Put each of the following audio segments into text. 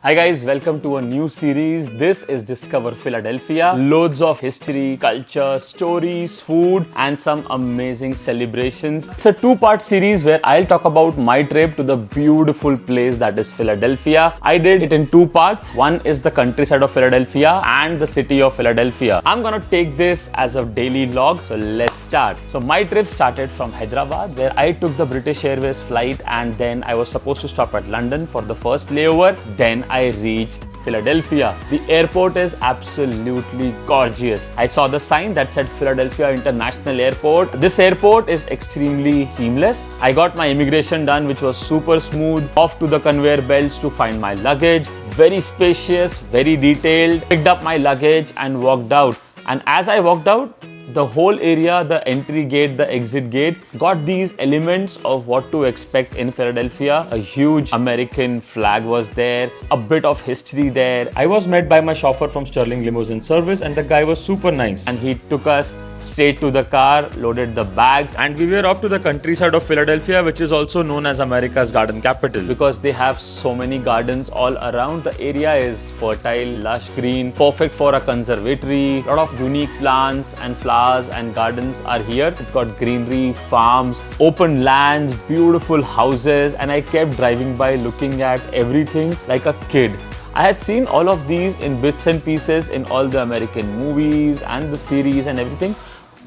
Hi guys, welcome to a new series. This is Discover Philadelphia. Loads of history, culture, stories, food and some amazing celebrations. It's a two-part series where I'll talk about my trip to the beautiful place that is Philadelphia. I did it in two parts. One is the countryside of Philadelphia and the city of Philadelphia. I'm gonna take this as a daily vlog, so let's start. So my trip started from Hyderabad where I took the British Airways flight and then I was supposed to stop at London for the first layover. Then I reached Philadelphia. The airport is absolutely gorgeous. I saw the sign that said Philadelphia International Airport. This airport is extremely seamless. I got my immigration done, which was super smooth. Off to the conveyor belts to find my luggage. Very spacious, very detailed. Picked up my luggage and walked out. And as I walked out, the whole area, the entry gate, the exit gate, got these elements of what to expect in Philadelphia. A huge American flag was there, a bit of history there. I was met by my chauffeur from Sterling Limousine Service and the guy was super nice. And he took us straight to the car, loaded the bags, and we were off to the countryside of Philadelphia, which is also known as America's garden capital because they have so many gardens all around. The area is fertile, lush green, perfect for a conservatory. A lot of unique plants and flowers and gardens are here. It's got greenery, farms, open lands, beautiful houses, and I kept driving by looking at everything like a kid. I had seen all of these in bits and pieces in all the American movies and the series and everything,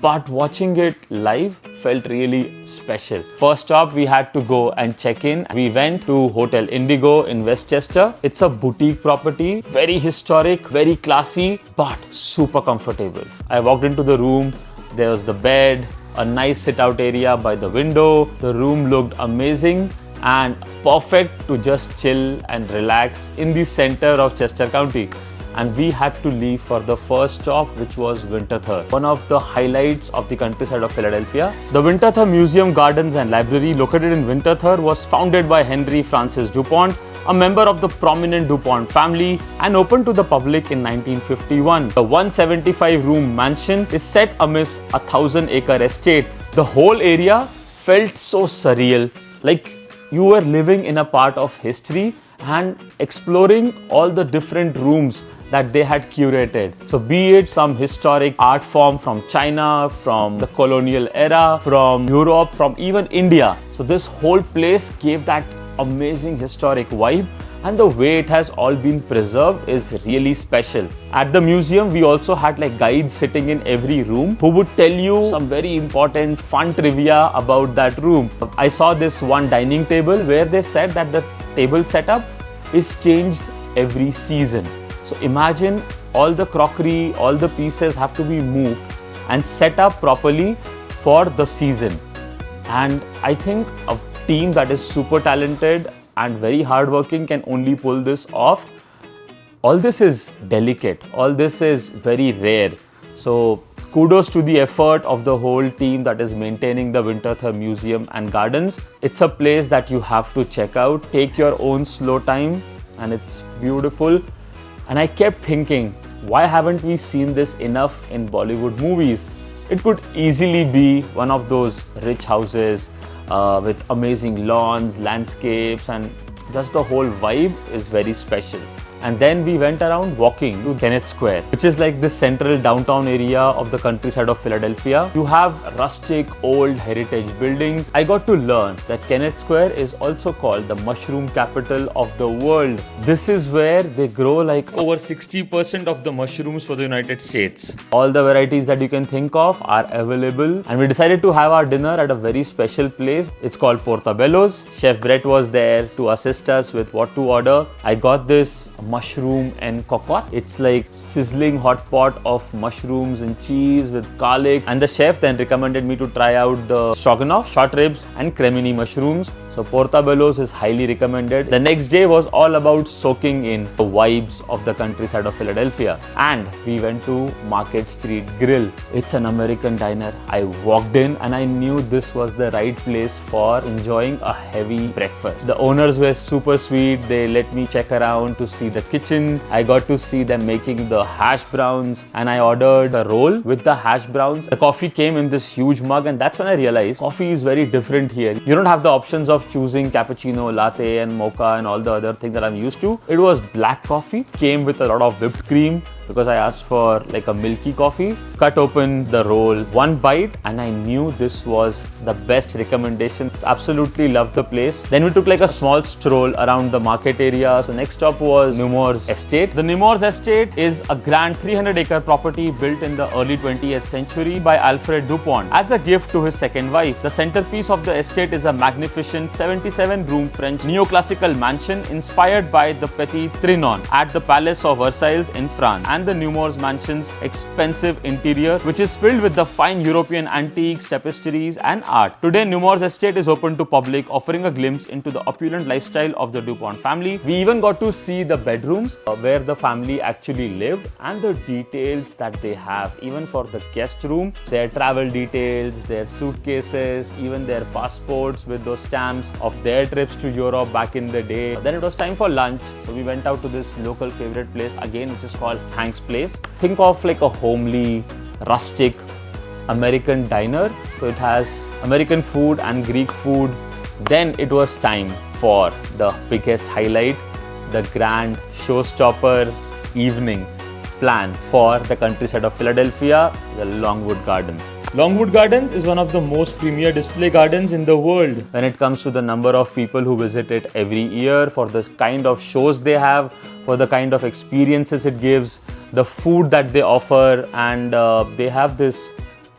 but watching it live felt really special. First stop, we had to go and check in. We went to Hotel Indigo in Westchester. It's a boutique property, very historic, very classy, but super comfortable. I walked into the room, there was the bed, a nice sit-out area by the window. The room looked amazing and perfect to just chill and relax in the center of Chester County. And we had to leave for the first stop, which was Winterthur, one of the highlights of the countryside of Philadelphia. The Winterthur Museum Gardens and Library, located in Winterthur, was founded by Henry Francis du Pont, a member of the prominent DuPont family, and opened to the public in 1951. The 175-room mansion is set amidst a 1,000-acre estate. The whole area felt so surreal, like you were living in a part of history and exploring all the different rooms that they had curated. So be it some historic art form from China, from the colonial era, from Europe, from even India. So this whole place gave that amazing historic vibe, and the way it has all been preserved is really special. At the museum, we also had like guides sitting in every room who would tell you some very important fun trivia about that room. I saw this one dining table where they said that the table setup is changed every season. So imagine all the crockery, all the pieces have to be moved and set up properly for the season. And I think a team that is super talented and very hardworking can only pull this off. All this is delicate, all this is very rare. So kudos to the effort of the whole team that is maintaining the Winterthur Museum and Gardens. It's a place that you have to check out. Take your own slow time and it's beautiful. And I kept thinking, why haven't we seen this enough in Bollywood movies? It could easily be one of those rich houses with amazing lawns, landscapes, and just the whole vibe is very special. And then we went around walking to Kennett Square, which is like the central downtown area of the countryside of Philadelphia. You have rustic, old heritage buildings. I got to learn that Kennett Square is also called the mushroom capital of the world. This is where they grow like over 60% of the mushrooms for the United States. All the varieties that you can think of are available. And we decided to have our dinner at a very special place. It's called Portabello's. Chef Brett was there to assist us with what to order. I got this mushroom and cocotte. It's like sizzling hot pot of mushrooms and cheese with garlic. And the chef then recommended me to try out the stroganoff, short ribs and cremini mushrooms. So Portabello's is highly recommended. The next day was all about soaking in the vibes of the countryside of Philadelphia. And we went to Market Street Grill. It's an American diner. I walked in and I knew this was the right place for enjoying a heavy breakfast. The owners were super sweet. They let me check around to see the the kitchen. I got to see them making the hash browns, and I ordered a roll with the hash browns. The coffee came in this huge mug, and that's when I realized coffee is very different here. You don't have the options of choosing cappuccino, latte and mocha and all the other things that I'm used to. It was black coffee, came with a lot of whipped cream because I asked for like a milky coffee. Cut open the roll, one bite, and I knew this was the best recommendation. Absolutely loved the place. Then we took like a small stroll around the market area. So next stop was Nemours Estate. The Nemours Estate is a grand 300-acre property built in the early 20th century by Alfred du Pont as a gift to his second wife. The centerpiece of the estate is a magnificent 77-room French neoclassical mansion inspired by the Petit Trianon at the Palace of Versailles in France, and the Nemours mansion's expensive interior, which is filled with the fine European antiques, tapestries and art. Today, Nemours Estate is open to public, offering a glimpse into the opulent lifestyle of the Du Pont family. We even got to see the bedrooms where the family actually lived and the details that they have, even for the guest room, their travel details, their suitcases, even their passports with those stamps of their trips to Europe back in the day. Then it was time for lunch, so we went out to this local favorite place again, which is called Hank's Place. Think of like a homely, rustic American diner. So it has American food and Greek food. Then it was time for the biggest highlight, the grand showstopper evening plan for the countryside of Philadelphia, the Longwood Gardens. Longwood Gardens is one of the most premier display gardens in the world when it comes to the number of people who visit it every year, for the kind of shows they have, for the kind of experiences it gives, the food that they offer, and they have this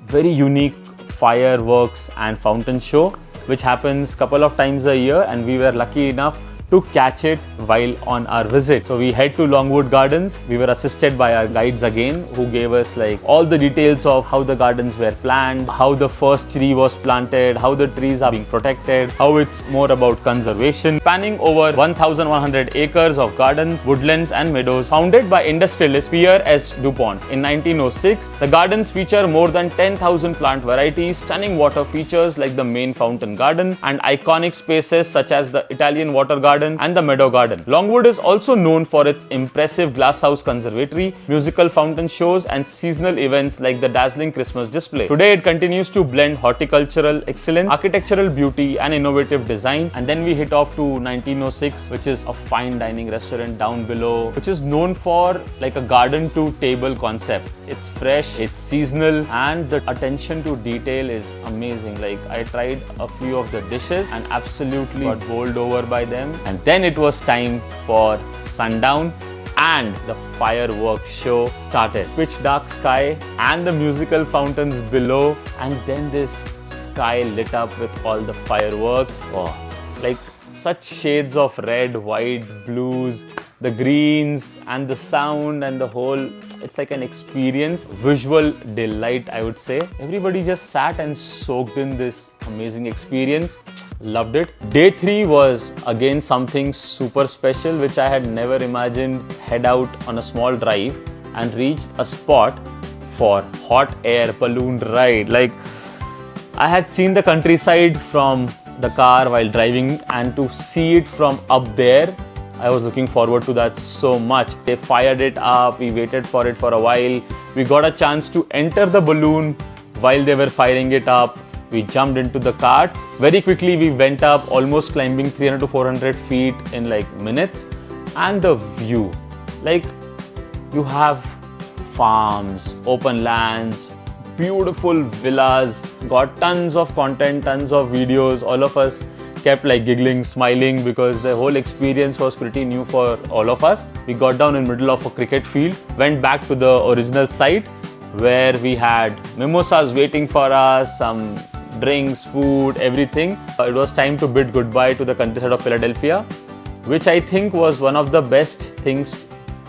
very unique fireworks and fountain show which happens a couple of times a year, and we were lucky enough to catch it while on our visit. So we head to Longwood Gardens. We were assisted by our guides again, who gave us like all the details of how the gardens were planned, how the first tree was planted, how the trees are being protected, how it's more about conservation. Spanning over 1,100 acres of gardens, woodlands and meadows, founded by industrialist Pierre S. Du Pont in 1906, the gardens feature more than 10,000 plant varieties, stunning water features like the main fountain garden, and iconic spaces such as the Italian water garden and the Meadow Garden. Longwood is also known for its impressive glasshouse conservatory, musical fountain shows and seasonal events like the dazzling Christmas display. Today it continues to blend horticultural excellence, architectural beauty and innovative design. And then we hit off to 1906, which is a fine dining restaurant down below, which is known for like a garden to table concept. It's fresh, it's seasonal, and the attention to detail is amazing. Like I tried a few of the dishes and absolutely got bowled over by them. And then it was time for sundown and the fireworks show started. Pitch dark sky and the musical fountains below, and then this sky lit up with all the fireworks. Oh, like such shades of red, white, blues, the greens and the sound and the whole, it's like an experience, visual delight, I would say. Everybody just sat and soaked in this amazing experience. Loved it. Day 3 was again something super special, which I had never imagined. Head out on a small drive and reached a spot for hot air balloon ride. Like I had seen the countryside from the car while driving, and to see it from up there, I was looking forward to that so much. They fired it up, we waited for it for a while. We got a chance to enter the balloon while they were firing it up. We jumped into the carts. Very quickly we went up, almost climbing 300 to 400 feet in like minutes. And the view, like you have farms, open lands, beautiful villas, got tons of content, tons of videos. All of us kept like giggling, smiling, because the whole experience was pretty new for all of us. We got down in the middle of a cricket field, went back to the original site where we had mimosas waiting for us, some drinks, food, everything. It was time to bid goodbye to the countryside of Philadelphia, which I think was one of the best things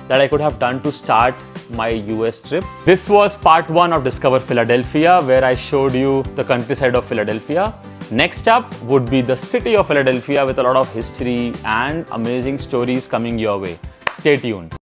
that I could have done to start my US trip. This was part 1 of Discover Philadelphia, where I showed you the countryside of Philadelphia. Next up would be the city of Philadelphia, with a lot of history and amazing stories coming your way. Stay tuned.